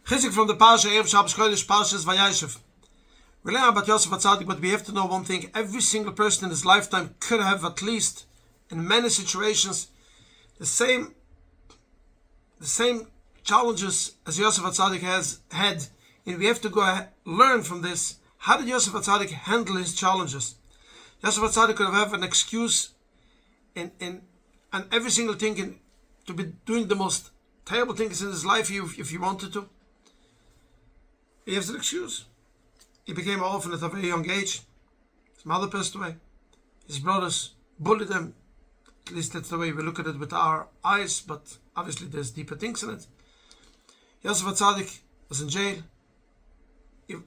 Chizuk from the Parsha, Erev Shabbos Kodesh, Parshas Vayeshev. We learn about Yosef HaTzadik, but we have to know one thing. Every single person in his lifetime could have at least, in many situations, the same challenges as Yosef HaTzadik has had. And we have to go learn from this. How did Yosef HaTzadik handle his challenges? Yosef HaTzadik could have an excuse in every single thing to be doing the most terrible things in his life if he wanted to. He has an excuse. He became an orphan at a very young age. His mother passed away. His brothers bullied him. At least that's the way we look at it with our eyes, but obviously there's deeper things in it. Yosef HaTzadik was in jail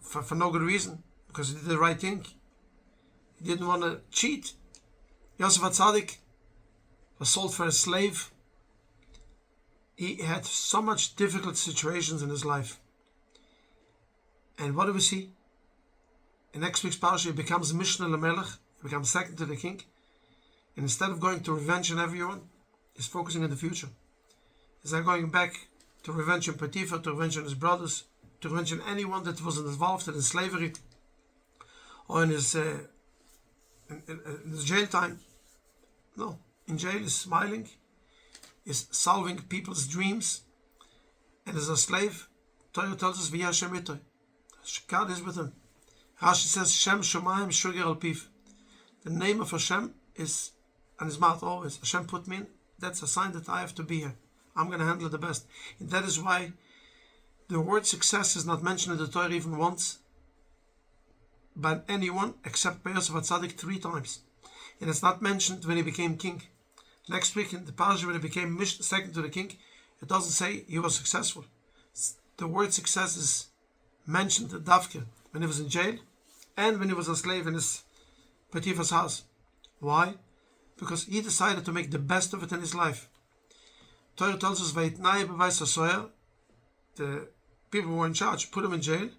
for no good reason, because he did the right thing. He didn't want to cheat. Yosef HaTzadik was sold for a slave. He had so much difficult situations in his life. And what do we see? In next week's Parsha, he becomes Mishnah LeMelech. He becomes second to the king. And instead of going to revenge on everyone, he's focusing on the future. He's not going back to revenge on Potiphar, to revenge on his brothers, to revenge on anyone that was involved in slavery or in his jail time. No, in jail he's smiling, he's solving people's dreams, and as a slave, Torah tells us, V'yashem God is with him. Rashi says, Shem Shomayim Sugar Al Piv. The name of Hashem is on his mouth always. Hashem put me in. That's a sign that I have to be here. I'm going to handle it the best. And that is why the word success is not mentioned in the Torah even once by anyone except by Yosef HaTzadik 3 times. And it's not mentioned when he became king. Next week in the Parsha, when he became second to the king, it doesn't say he was successful. The word success is mentioned at Davke when he was in jail and when he was a slave in his Potiphar's house. Why? Because he decided to make the best of it in his life. Torah tells us, the people who were in charge put him in jail.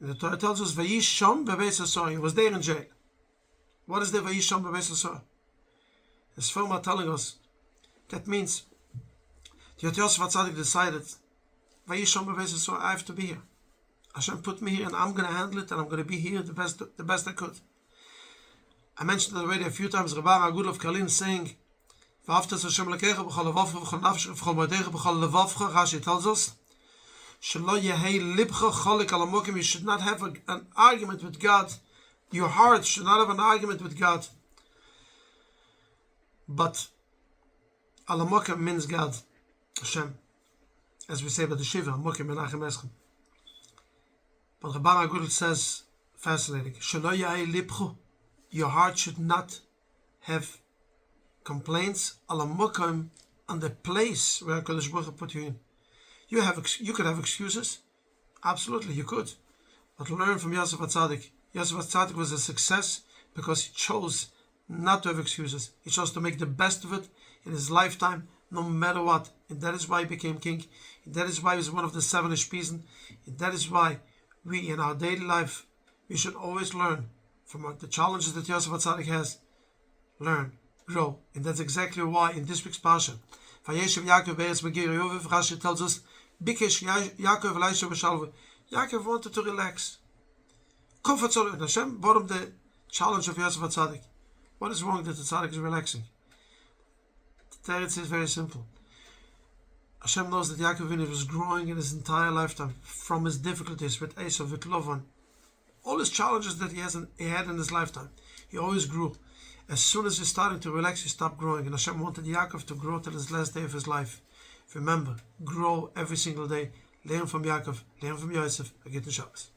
And the Torah tells us, he was there in jail. What is the Vayisham Bebeis HaSohar? As film are telling us, that means that Yosef HaTzadik decided, Vayisham Bebeis HaSohar, I have to be here. Hashem put me here and I'm going to handle it and I'm going to be here the best I could. I mentioned it already a few times, Rabbi Agul of Karlin saying, Rashi tells us, you should not have an argument with God. Your heart should not have an argument with God. But Alamokim means God, Hashem. As we say by the Shiva, Mokim Menachem Eschem. But Rabban Agul says, fascinating, your heart should not have complaints Alamokim on the place where HaKadosh Baruch Hu put you in. You could have excuses. Absolutely, you could. But learn from Yosef HaTzadik. Yosef HaTzadik was a success because he chose not to have excuses. He chose to make the best of it in his lifetime, no matter what. And that is why he became king. And that is why he was one of the 7 Ishpisen. And that is why we, in our daily life, we should always learn from the challenges that Yosef HaTzadik has. Learn, grow. And that's exactly why in this week's Parsha, Vayeshev Yaakov Be'eretz Megir Yovev, Rashi tells us, Bikesh Yaakov Elisha B'Shalva. Yaakov wanted to relax. Comfort Zone. Hashem brought him the challenge of Yosef HaTzadik. What is wrong that the Tzaddik is relaxing? The teretz is very simple. Hashem knows that Yaakov Avinu was growing in his entire lifetime from his difficulties with Esau, with Lavan. All his challenges that he had in his lifetime. He always grew. As soon as he's starting to relax, he stopped growing. And Hashem wanted Yaakov to grow till his last day of his life. Remember, grow every single day. Learn from Yaakov, learn from Yosef. Agit Shabbos.